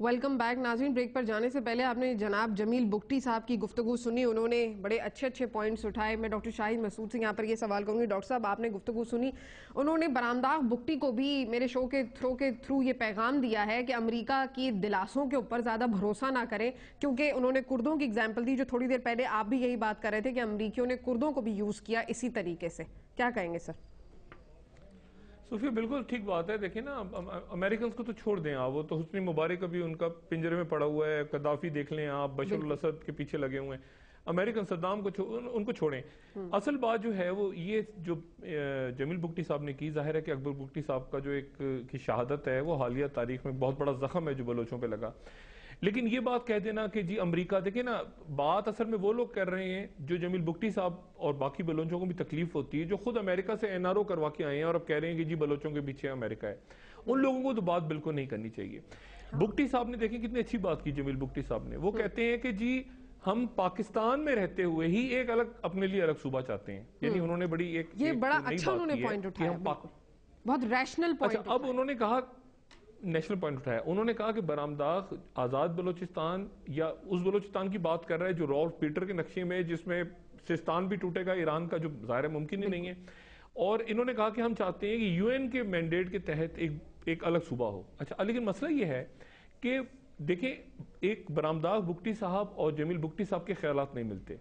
Welcome back ناظرین. Break پر جانے سے پہلے آپ نے جناب جمیل بگٹی صاحب کی گفتگو سنی. انہوں نے بڑے اچھے پوائنٹس اٹھائے. میں ڈاکٹر شاہد مسعود سے یہاں پر یہ سوال کروں گی. ڈاکٹر صاحب, آپ نے گفتگو سنی, انہوں نے برامداغ بگٹی کو بھی میرے شو کے تھرو یہ پیغام دیا ہے کہ امریکہ کی دلاسوں کے اوپر زیادہ بھروسہ نہ کریں, کیونکہ انہوں نے کردوں کی ایگزامپل دی جو تھوڑی دیر پہلے آپ بھی یہی بات کر رہے تھے کہ امریکیوں نے کردوں کو بھی یوز کیا اسی طریقے سے. کیا کہیں گے سر؟ صوفیہ بالکل ٹھیک بات ہے. دیکھیں نا, امریکنز کو تو چھوڑ دیں آپ, وہ تو حسنی مبارک ابھی ان کا پنجرے میں پڑا ہوا ہے. قذافی دیکھ لیں آپ, بشار الاسد کے پیچھے لگے ہوئے ہیں. امریکن صدام کو ان کو چھوڑیں. اصل بات جو ہے وہ یہ جو جمیل بگٹی صاحب نے کی, ظاہر ہے کہ اکبر بگٹی صاحب کا جو ایک کی شہادت ہے وہ حالیہ تاریخ میں بہت بڑا زخم ہے جو بلوچوں پہ لگا. لیکن یہ بات کہہ دینا کہ جی امریکہ, دیکھیں نا بات اصل میں وہ لوگ کر رہے ہیں جو جمیل بگٹی صاحب اور باقی بلوچوں کو بھی تکلیف ہوتی ہے, جو خود امریکہ سے NRO کروا کے آئے ہیں اور اب کہہ رہے ہیں کہ جی بلوچوں کے پیچھے امریکہ ہے. ان لوگوں کو تو بات بالکل نہیں کرنی چاہیے. بگٹی صاحب نے دیکھیں کتنی اچھی بات کی جمیل بگٹی صاحب نے. وہ کہتے ہیں کہ جی ہم پاکستان میں رہتے ہوئے ہی ایک الگ اپنے لیے الگ صوبہ چاہتے ہیں. یعنی انہوں نے بڑی ایک یہ بڑا اچھا انہوں نے پوائنٹ اٹھایا, بہت ریشنل پوائنٹ. اچھا, اب انہوں نے کہا نیشنل پوائنٹ اٹھایا, انہوں نے کہا کہ برامداغ آزاد بلوچستان یا اس بلوچستان کی بات کر رہا ہے جو رالف پیٹر کے نقشے میں, جس میں سیستان بھی ٹوٹے گا ایران کا, جو ظاہر ممکن ہی نہیں ہے. اور انہوں نے کہا کہ ہم چاہتے ہیں کہ UN کے مینڈیٹ کے تحت ایک الگ صوبہ ہو. اچھا, لیکن مسئلہ یہ ہے کہ دیکھیں ایک برامداغ بگٹی صاحب اور جمیل بگٹی صاحب کے خیالات نہیں ملتے,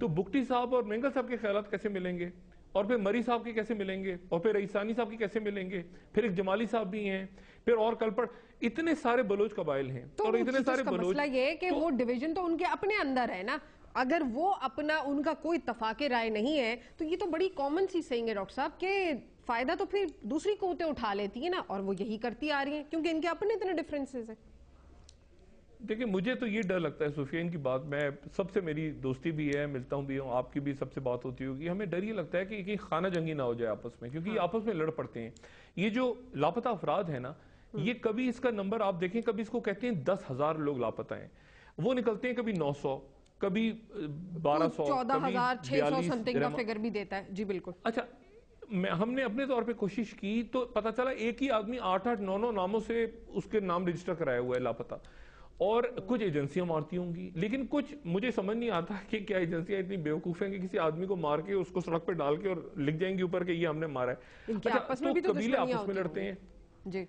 تو بگٹی صاحب اور مینگل صاحب کے خیالات کیسے ملیں گے, اور پھر مری صاحب کے کیسے ملیں گے, اور پھر رئیسانی صاحب کے کیسے ملیں گے, پھر ایک جمالی صاحب بھی ہیں, پھر اور کل پر اتنے سارے بلوچ قبائل ہیں. تو اور اتنے سارے بلوچ, مسئلہ یہ ہے کہ وہ ڈویژن تو ان کے اپنے اندر ہے نا. اگر وہ اپنا ان کا کوئی اتفاق رائے نہیں ہے تو یہ تو بڑی کامن سی سینگ ہے ڈاکٹر صاحب, کہ فائدہ تو پھر دوسری قوتیں اٹھا لیتی ہیں نا, اور وہ یہی کرتی آ رہی ہیں کیونکہ ان کے اپنے اتنے ڈیفرنسز ہیں. دیکھیں مجھے تو یہ ڈر لگتا ہے صوفیہ, ان کی بات, میں سب سے میری دوستی بھی ہے, ملتا ہوں بھی ہوں, آپ کی بھی سب سے بات ہوتی ہوگی, ہمیں ڈر یہ لگتا ہے کہ خانہ جنگی نہ ہو جائے آپس میں, کیونکہ یہ آپس میں لڑ پڑتے ہیں. یہ جو لاپتہ افراد ہیں نا, یہ کبھی اس کا نمبر آپ دیکھیں, کبھی اس کو کہتے ہیں 10,000 لوگ لاپتہ ہیں, وہ نکلتے ہیں کبھی 900, کبھی 1200, 14,600 سمتنگ کا فگر بھی دیتا ہے. جی بالکل. اچھا, ہم نے اپنے طور پہ کوشش کی تو پتا چلا ایک ہی آدمی 8-8, 9-9 ناموں سے اس کے نام رجسٹر کرایا ہوا ہے لاپتہ. اور کچھ ایجنسیاں مارتی ہوں گی, لیکن کچھ مجھے سمجھ نہیں آتا کہ کیا ایجنسیاں اتنی بیوقوف ہیں کہ کسی آدمی کو مار کے اس کو سڑک پہ ڈال کے اور لکھ جائیں گی اوپر کہ یہ ہم نے مارا ہے. اچھا, تو قبیلے آپس میں لڑتے ہیں. جی,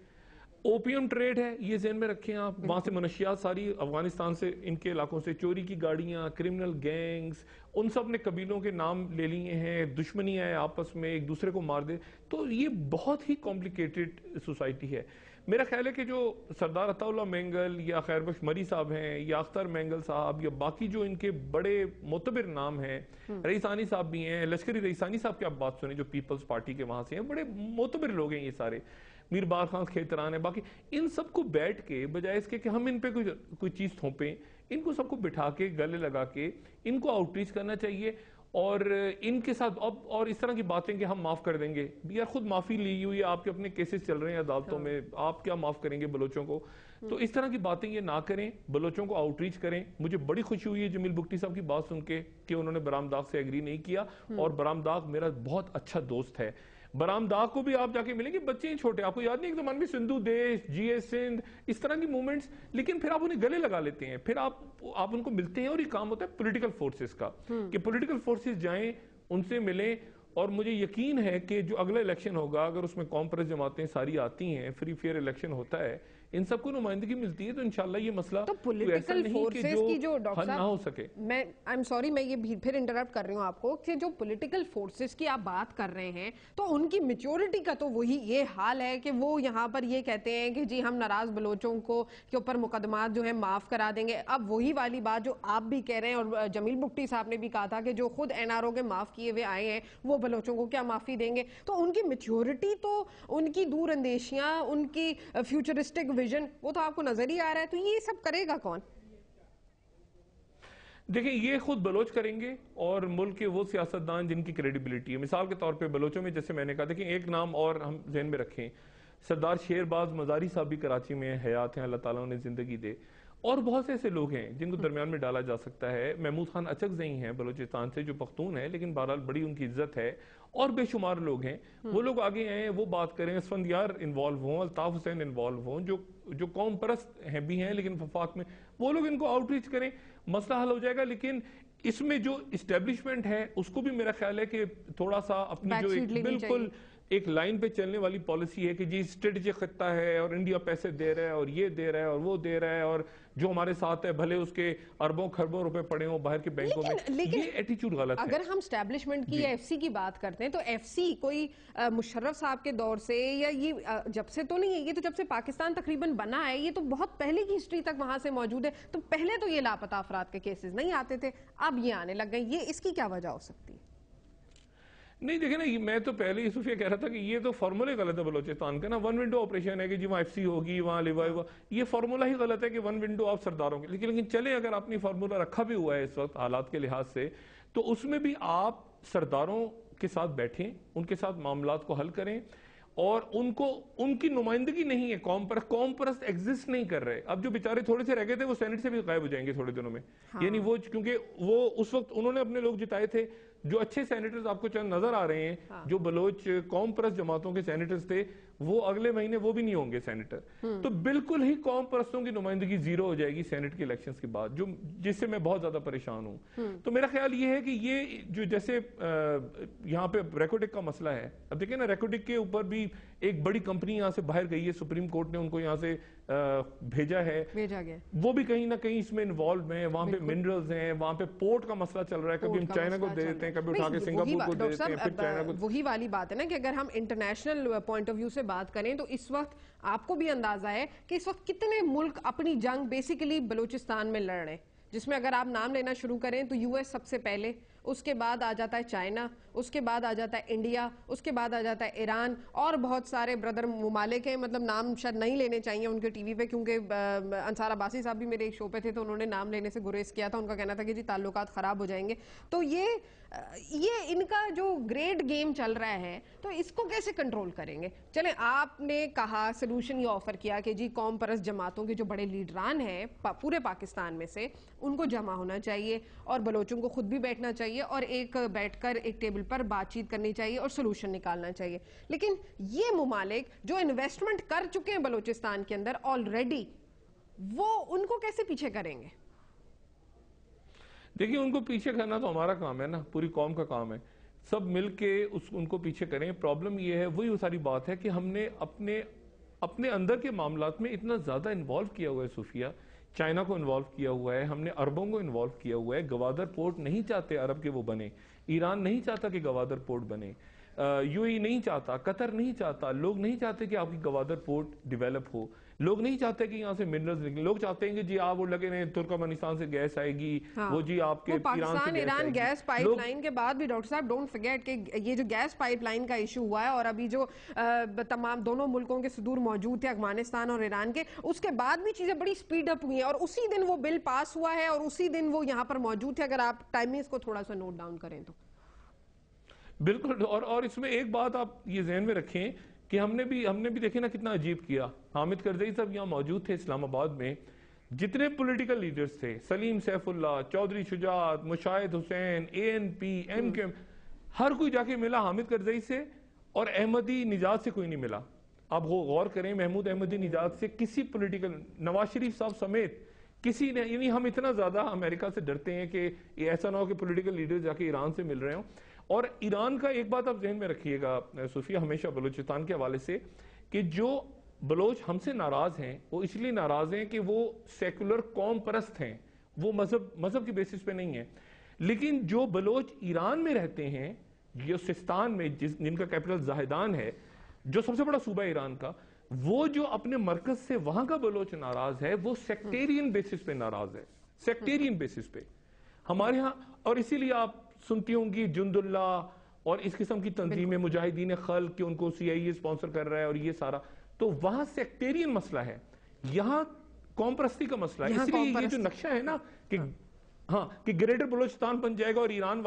اوپیم ٹریڈ ہے, یہ ذہن میں رکھیں آپ, وہاں سے منشیات ساری افغانستان سے, ان کے علاقوں سے چوری کی گاڑیاں, کرمنل گینگز, ان سب نے قبیلوں کے نام لے لیے ہیں, دشمنی ہے آپس میں, ایک دوسرے کو مار دے. تو یہ بہت ہی کمپلیکیٹڈ سوسائٹی ہے. میرا خیال ہے کہ جو سردار عطا اللہ مینگل یا خیر بخش مری صاحب ہیں, یا اختر مینگل صاحب, یا باقی جو ان کے بڑے معتبر نام ہیں, رئیسانی صاحب بھی ہیں, لشکری رئیسانی صاحب کی آپ بات سنیں جو پیپلز پارٹی کے وہاں سے ہیں, بڑے معتبر لوگ ہیں یہ سارے, میر بار خان کھیتران ہے, باقی ان سب کو بیٹھ کے بجائے اس کے کہ ہم ان پہ کوئی چیز تھوپیں, ان کو سب کو بٹھا کے گلے لگا کے ان کو آؤٹ ریچ کرنا چاہیے. اور ان کے ساتھ اور اس طرح کی باتیں کہ ہم معاف کر دیں گے, یار خود معافی لی ہوئی ہے, آپ کے اپنے کیسز چل رہے ہیں عدالتوں میں, آپ کیا معاف کریں گے بلوچوں کو. تو اس طرح کی باتیں یہ نہ کریں, بلوچوں کو آؤٹ ریچ کریں. مجھے بڑی خوشی ہوئی ہے جمیل بگٹی صاحب کی بات سن کے کہ انہوں نے برامداغ سے ایگری نہیں کیا, اور برامداغ میرا بہت اچھا دوست ہے. برامداغ کو بھی آپ جا کے ملیں گے, بچے ہیں چھوٹے, آپ کو یاد نہیں ایک زمان میں سندھو دیش, GA سندھ, اس طرح کی موومنٹس, لیکن پھر آپ انہیں گلے لگا لیتے ہیں, پھر آپ ان کو ملتے ہیں, اور یہ کام ہوتا ہے پولیٹیکل فورسز کا, کہ پولیٹیکل فورسز جائیں, ان سے ملیں. اور مجھے یقین ہے کہ جو اگلا الیکشن ہوگا, اگر اس میں قوم پرست جماعتیں ساری آتی ہیں, فری فیئر الیکشن ہوتا ہے, ان سب کو نمائندگی ملتی ہے, تو انشاءاللہ یہ مسئلہ کوئی ایسا نہیں کہ جو حل نہ ہو سکے. میں I'm sorry, میں یہ پھر انٹرپٹ کر رہی ہوں آپ کو, کہ جو پولیٹیکل فورسز کی آپ بات کر رہے ہیں تو ان کی میچورٹی کا تو وہی یہ حال ہے کہ وہ یہاں پر یہ کہتے ہیں کہ جی ہم ناراض بلوچوں کو کے اوپر مقدمات جو ہیں معاف کرا دیں گے. اب وہی والی بات جو آپ بھی کہہ رہے ہیں, اور جمیل بگٹی صاحب نے بھی کہا تھا کہ جو خود NRO کے معاف کیے ہوئے آئے ہیں وہ بلوچوں کو کیا معافی دیں گے. تو ان کی میچورٹی, تو ان کی دور اندیشیاں, ان کی فیوچرسٹک ویژن, وہ تو آپ کو نظر ہی آ رہا ہے. تو یہ سب کرے گا کون؟ دیکھیں یہ خود بلوچ کریں گے, اور ملک کے وہ سیاستدان جن کی کریڈیبلٹی ہے. مثال کے طور پہ بلوچوں میں جیسے میں نے کہا, دیکھیں ایک نام اور ہم ذہن میں رکھیں, سردار شیر باز مزاری صاحب بھی کراچی میں حیات ہیں, اللہ تعالیٰ انہیں زندگی دے. اور بہت سے ایسے لوگ ہیں جن کو درمیان میں ڈالا جا سکتا ہے. محمود خان اچکزئی ہیں بلوچستان سے جو پختون ہیں لیکن بہرحال بڑی ان کی عزت ہے, اور بے شمار لوگ ہیں. وہ لوگ آگے آئے ہیں, وہ بات کریں, اسفندیار انوالو ہوں, الطاف حسین انوالو ہوں, جو قوم پرست ہیں بھی ہیں لیکن وفاق میں, وہ لوگ ان کو آؤٹ ریچ کریں, مسئلہ حل ہو جائے گا. لیکن اس میں جو اسٹیبلشمنٹ ہے اس کو بھی میرا خیال ہے کہ تھوڑا سا اپنی جو ایک بالکل ایک لائن پہ چلنے والی پالیسی ہے کہ جی اسٹریٹجک خطہ ہے اور انڈیا پیسے دے رہا ہے اور یہ دے رہا ہے اور وہ دے رہا ہے, اور جو ہمارے ساتھ ہے بھلے اس کے اربوں خربوں روپے پڑے ہوں باہر کے بینکوں میں, یہ ایٹیچیوڈ غلط ہے. اگر ہم اسٹیبلشمنٹ کی ایف سی کی بات کرتے ہیں تو ایف سی کوئی مشرف صاحب کے دور سے یا یہ جب سے تو نہیں ہے, یہ تو جب سے پاکستان تقریباً بنا ہے, یہ تو بہت پہلے کی ہسٹری تک وہاں سے موجود ہے. تو پہلے تو یہ لاپتہ افراد کے کیسز نہیں آتے تھے, اب یہ آنے لگ گئے. یہ اس کی کیا وجہ ہو سکتی ہے؟ نہیں دیکھیں نا, میں تو پہلے ہی صوفیہ کہہ رہا تھا کہ یہ تو فارمولہ غلط ہے بلوچستان کا نا. ون ونڈو آپریشن ہے کہ جی وہاں ایف سی ہوگی, وہاں لیوائی ہوا, یہ فارمولہ ہی غلط ہے کہ ون ونڈو آپ سرداروں کے. لیکن چلیں اگر آپ نے فارمولہ رکھا بھی ہوا ہے اس وقت حالات کے لحاظ سے, تو اس میں بھی آپ سرداروں کے ساتھ بیٹھیں, ان کے ساتھ معاملات کو حل کریں, اور ان کی نمائندگی نہیں ہے قوم پرست ایگزسٹ نہیں کر رہے. اب جو بیچارے تھوڑے سے رہ گئے تھے وہ سینٹ سے بھی غائب ہو جائیں گے تھوڑے دنوں میں. یعنی وہ کیونکہ وہ اس وقت انہوں نے اپنے لوگ جتائے تھے, جو اچھے سینیٹرز آپ کو چند نظر آ رہے ہیں, جو بلوچ قوم پرست جماعتوں کے سینیٹرز تھے, وہ اگلے مہینے وہ بھی نہیں ہوں گے سینیٹر. تو بالکل ہی قوم پرستوں کی نمائندگی زیرو ہو جائے گی سینٹ کے الیکشنز کے بعد, جس سے میں بہت زیادہ پریشان ہوں. تو میرا خیال یہ ہے کہ یہ جو جیسے یہاں پہ ریکوڈک کا مسئلہ ہے, اب دیکھیں نا ریکوڈک کے اوپر بھی ایک بڑی کمپنی یہاں سے باہر گئی ہے, سپریم کورٹ نے ان کو یہاں سے بھیجا گیا, وہ بھی کہیں نہ کہیں اس میں انوالو ہیں. وہاں پہ منرلز ہیں, وہاں پہ پورٹ کا مسئلہ چل رہا ہے, کبھی ہم چائنا کو دے دیتے ہیں, کبھی اٹھا کے سنگاپور کو دے دیتے ہیں, پھر چائنا کو. وہی والی بات ہے نا کہ اگر ہم انٹرنیشنل پوائنٹ آف ویو سے بات کریں تو اس وقت آپ کو بھی اندازہ ہے کہ اس وقت کتنے ملک اپنی جنگ بیسیکلی بلوچستان میں لڑ رہے ہیں, جس میں اگر آپ نام لینا شروع کریں تو یو ایس سب سے پہلے, اس کے بعد آ جاتا ہے چائنا, اس کے بعد آ جاتا ہے انڈیا, اس کے بعد آ جاتا ہے ایران, اور بہت سارے بردر ممالک ہیں, مطلب نام شاید نہیں لینے چاہیے ان کے ٹی وی پہ, کیونکہ انصار عباسی صاحب بھی میرے ایک شو پہ تھے تو انہوں نے نام لینے سے گریز کیا تھا. ان کا کہنا تھا کہ جی تعلقات خراب ہو جائیں گے. تو یہ ان کا جو گریٹ گیم چل رہا ہے, تو اس کو کیسے کنٹرول کریں گے؟ چلیں آپ نے کہا سلوشن یہ آفر کیا کہ جی قوم پرست جماعتوں کے جو بڑے لیڈران ہیں پورے پاکستان میں سے, ان کو جمع ہونا چاہیے اور بلوچوں کو خود بھی بیٹھنا چاہیے اور ایک بیٹھ کر ایک ٹیبل پر بات چیت کرنی چاہیے اور سلوشن نکالنا چاہیے. لیکن یہ ممالک جو انویسٹمنٹ کر چکے ہیں بلوچستان کے اندر آلریڈی, وہ ان کو کیسے پیچھے کریں گے؟ دیکھیں ان کو پیچھے کرنا تو ہمارا کام ہے نا, پوری قوم کا کام ہے, سب مل کے ان کو پیچھے کریں. پرابلم یہ ہے, وہی ساری بات ہے کہ ہم نے اپنے اندر کے معاملات میں اتنا زیادہ انوالو کیا ہوا ہے صوفیہ. چائنا کو انوالو کیا ہوا ہے ہم نے, عربوں کو انوالو کیا ہوا ہے. گوادر پورٹ نہیں چاہتے عرب کے وہ بنے, ایران نہیں چاہتا کہ گوادر پورٹ بنے, یو اے نہیں چاہتا, قطر نہیں چاہتا, لوگ نہیں چاہتے کہ آپ کی گوادر پورٹ ڈیولپ ہو, لوگ نہیں چاہتے کہ یہاں سے منرلز نکلیں. لوگ چاہتے ہیں کہ جی آپ وہ لگے رہے ترکمانستان سے گیس آئے گی, وہ جی آپ کے پاکستان ایران گیس پائپ لائن کے بعد بھی ڈاکٹر صاحب ڈونٹ فرگیٹ کہ یہ جو گیس پائپ لائن کا ایشو ہوا ہے, اور ابھی جو تمام دونوں ملکوں کے صدور موجود تھے افغانستان اور ایران کے, اس کے بعد بھی چیزیں بڑی سپیڈ اپ ہوئی ہیں, اور اسی دن وہ بل پاس ہوا ہے اور اسی دن وہ یہاں پر موجود تھے. اگر آپ ٹائمنگز کو تھوڑا سا نوٹ ڈاؤن کریں تو بالکل. اور اس میں ایک بات آپ یہ ذہن میں رکھیں کہ ہم نے بھی دیکھیں نا کتنا عجیب کیا. حامد کرزئی صاحب یہاں موجود تھے اسلام آباد میں, جتنے پولیٹیکل لیڈرز تھے, Saleem Saifullah, Chaudhry Shujaat, Mushahid Hussain, A N P, M Q M, ہر کوئی جا کے ملا حامد کرزئی سے, اور احمدی نژاد سے کوئی نہیں ملا. آپ غور کریں, محمود احمدی نژاد سے کسی پولیٹیکل, نواز شریف صاحب سمیت کسی نے, یعنی ہم اتنا زیادہ امریکہ سے ڈرتے ہیں کہ ایسا نہ ہو کہ پولیٹیکل لیڈر جا کے ایران سے مل رہے ہوں. اور ایران کا ایک بات آپ ذہن میں رکھیے گا صوفیہ ہمیشہ بلوچستان کے حوالے سے, کہ جو بلوچ ہم سے ناراض ہیں وہ اس لیے ناراض ہیں کہ وہ سیکولر قوم پرست ہیں, وہ مذہب کی بیسس پہ نہیں ہیں. لیکن جو بلوچ ایران میں رہتے ہیں, جو سستان میں جن کا کیپٹل زاہدان ہے, جو سب سے بڑا صوبہ ایران کا, وہ جو اپنے مرکز سے وہاں کا بلوچ ناراض ہے, وہ سیکٹیرین بیسس پہ ناراض ہے, سیکٹیرین بیسس پہ ہمارے ہاں. اور اسی لیے آپ سنتی ہوں گی جند اللہ اور اس قسم کی تنظیمیں, مجاہدین خلق, کہ ان کو سی آئی اے اسپانسر کر رہا ہے اور یہ سارا, تو وہاں سیکٹیرین مسئلہ ہے, یہاں قوم پرستی کا مسئلہ ہے. اس لیے یہ جو نقشہ ہے نا کہ ہاں کہ گریٹر بلوچستان بن جائے گا اور ایران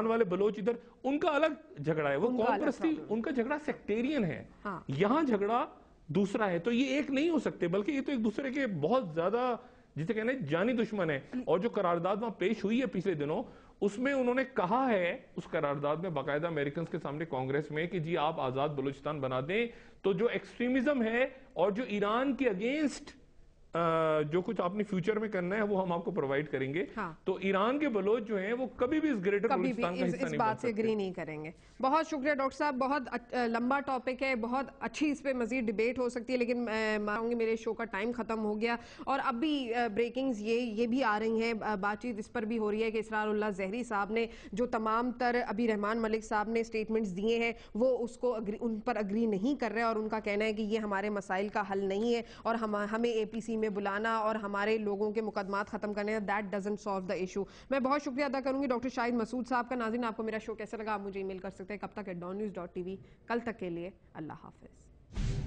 والے بلوچ ادھر, ان کا الگ جھگڑا ہے, وہ قوم پرستی ان کا جھگڑا سیکٹیرین ہے. یہاں جھگڑا دوسرا ہے. تو یہ ایک نہیں ہو سکتے, بلکہ یہ تو ایک دوسرے کے بہت زیادہ جسے کہنا ہے جانی دشمن ہے. اور جو قرارداد وہاں پیش ہوئی ہے پچھلے دنوں, اس میں انہوں نے کہا ہے اس قرارداد میں باقاعدہ امریکنز کے سامنے کانگریس میں کہ جی آپ آزاد بلوچستان بنا دیں, تو جو ایکسٹریمزم ہے اور جو ایران کے اگینسٹ جو کچھ آپ نے فیوچر میں کرنا ہے وہ ہم آپ کو پرووائڈ کریں گے. تو ایران کے بلوچ جو ہیں وہ کبھی بھی اس گریٹر بلوچستان کا حصہ نہیں بن سکتے. اس بات سے اگری نہیں کریں گے. بہت شکریہ ڈاکٹر صاحب, بہت لمبا ٹاپک ہے, بہت اچھی اس پہ مزید ڈیبیٹ ہو سکتی ہے, لیکن مانوں گی میرے شو کا ٹائم ختم ہو گیا. اور اب بھی بریکنگز یہ بھی آ رہی ہیں, بات چیت اس پر بھی ہو رہی ہے کہ اسرار اللہ زہری صاحب نے جو تمام تر ابھی رحمان ملک صاحب نے سٹیٹمنٹس دیے ہیں وہ اس کو ان پر اگری نہیں کر رہے, اور ان کا کہنا ہے کہ یہ ہمارے مسائل کا حل نہیں ہے, اور ہمیں اے پی سی میں بلانا اور ہمارے لوگوں کے مقدمات ختم کرنے, that doesn't solve the issue. میں بہت شکریہ ادا کروں گی ڈاکٹر شاہد مسعود صاحب کا. ناظرین, آپ کو میرا شو کیسا لگا آپ مجھے ای میل کر سکتے ہیں. کب تک @dawnnews.tv. کل تک کے لیے اللہ حافظ.